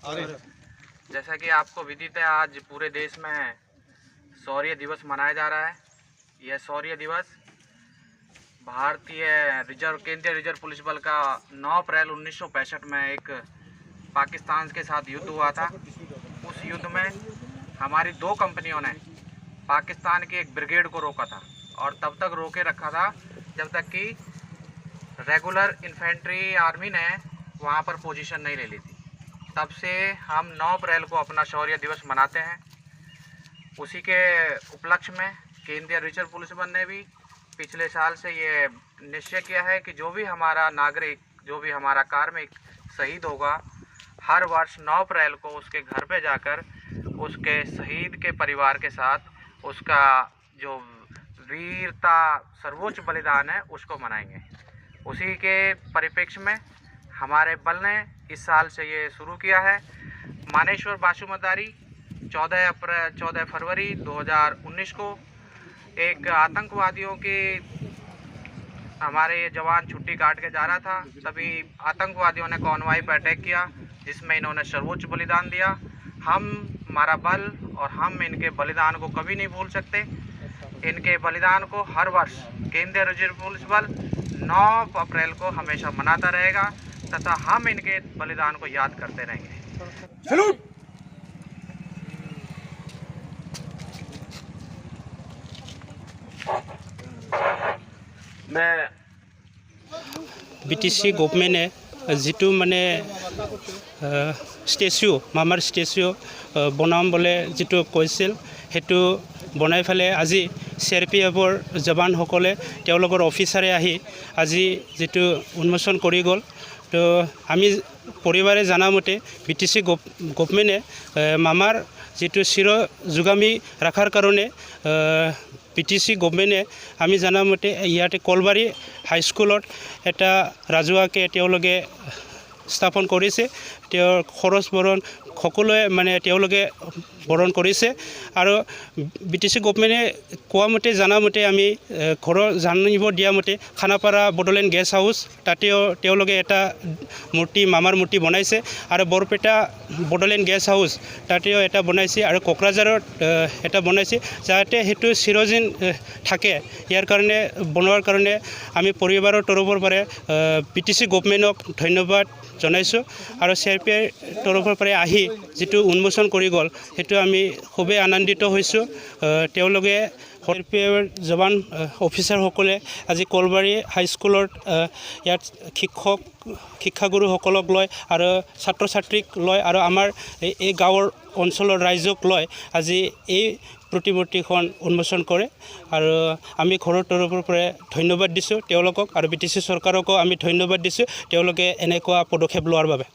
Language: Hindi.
जैसा कि आपको विदित है, आज पूरे देश में शौर्य दिवस मनाया जा रहा है। यह शौर्य दिवस भारतीय केंद्रीय रिजर्व पुलिस बल का 9 अप्रैल 1965 में एक पाकिस्तान के साथ युद्ध हुआ था। उस युद्ध में हमारी 2 कंपनियों ने पाकिस्तान की एक ब्रिगेड को रोका था और तब तक रोके रखा था जब तक कि रेगुलर इन्फेंट्री आर्मी ने वहाँ पर पोजीशन नहीं ले ली थी। तब से हम 9 अप्रैल को अपना शौर्य दिवस मनाते हैं। उसी के उपलक्ष्य में केंद्रीय रिजर्व पुलिस बल ने भी पिछले साल से ये निश्चय किया है कि जो भी हमारा नागरिक, जो भी हमारा कार्मिक शहीद होगा, हर वर्ष 9 अप्रैल को उसके घर पे जाकर उसके शहीद के परिवार के साथ उसका जो वीरता सर्वोच्च बलिदान है उसको मनाएंगे। उसी के परिप्रेक्ष्य में हमारे बल ने इस साल से ये शुरू किया है। मानेश्वर बासुमतारी 14 फरवरी 2019 को एक आतंकवादियों की हमारे जवान छुट्टी काट के जा रहा था, तभी आतंकवादियों ने कॉनवॉय पर अटैक किया जिसमें इन्होंने सर्वोच्च बलिदान दिया। हमारा बल और हम इनके बलिदान को कभी नहीं भूल सकते। इनके बलिदान को हर वर्ष केंद्रीय रिजर्व पुलिस बल 9 अप्रैल को हमेशा मनाता रहेगा तथा हम इनके बलिदान को याद करते रहेंगे। सैल्यूट। मैं BTC गभर्नमेन्टे जितु माने स्टेच्यू मामार स्टेच्यू बनाम बोले जितु কৈছিল हेतु बनाई फेले আজি CRPFर जवानসকলে তেওঁলোকৰ অফিচাৰে আহি আজি जितु उन्मोचन কৰি গ'ল। तो आमी परिवारे जाना मते BTC गभर्नमेन्टे मामार जितु चिर जुगामी रखार कारणे BTC गभर्नमेन्टे आमी जाना मते इयाते कलबारी हाईस्कुलत एटा राजुवाके তেওঁলোকে स्थापन কৰিছে। তেওঁৰ খৰচ বৰণ সকলোৱে মানে তেওঁলোকে বৰণ কৰিছে আৰু BTC গভৰ্নমেন্টে কোৱা মতে জানা মতে আমি ঘৰৰ জানিব দিয়া মতে খানাপাৰা বডলেণ্ড গেষ্ট হাউচ তাতেও তেওঁলোকে এটা মূৰ্তি মামাৰ মূৰ্তি বনাইছে আৰু বৰপেটা বডলেণ্ড গেষ্ট হাউচ তাতেও এটা বনাইছে আৰু কোকৰাঝাৰত এটা বনাইছে যাতে হেতু চিৰদিন থাকে। ইয়াৰ কাৰণে বনোৱাৰ কাৰণে আমি পৰিবাৰৰ তৰফৰ পৰা BTC গভৰ্নমেন্টক ধন্যবাদ জনাইছো আৰু CRPF তৰফৰ পৰা আহি जितु उन्मोचन কৰি গ'ল হেতু আমি খুবেই আনন্দিত হৈছো। তেওঁলোকে CRPF जवान অফিচাৰসকলে আজি কলবাৰী হাইস্কুলত ইয়াত শিক্ষাগুৰুসকলক লয় আৰু ছাত্ৰ ছাত্ৰীক লয় আৰু আমাৰ এই গাঁৱৰ অঞ্চলৰ ৰাইজক লয় আজি এই প্ৰতিমূৰ্তিখন উন্মোচন কৰে আৰু আমি ঘৰৰ তৰফৰ পৰা ধন্যবাদ দিছোঁ তেওঁলোকক আৰু BTC চৰকাৰকো আমি ধন্যবাদ দিছোঁ তেওঁলোকে এনেকুৱা পদক্ষেপ লোৱাৰ বাবে।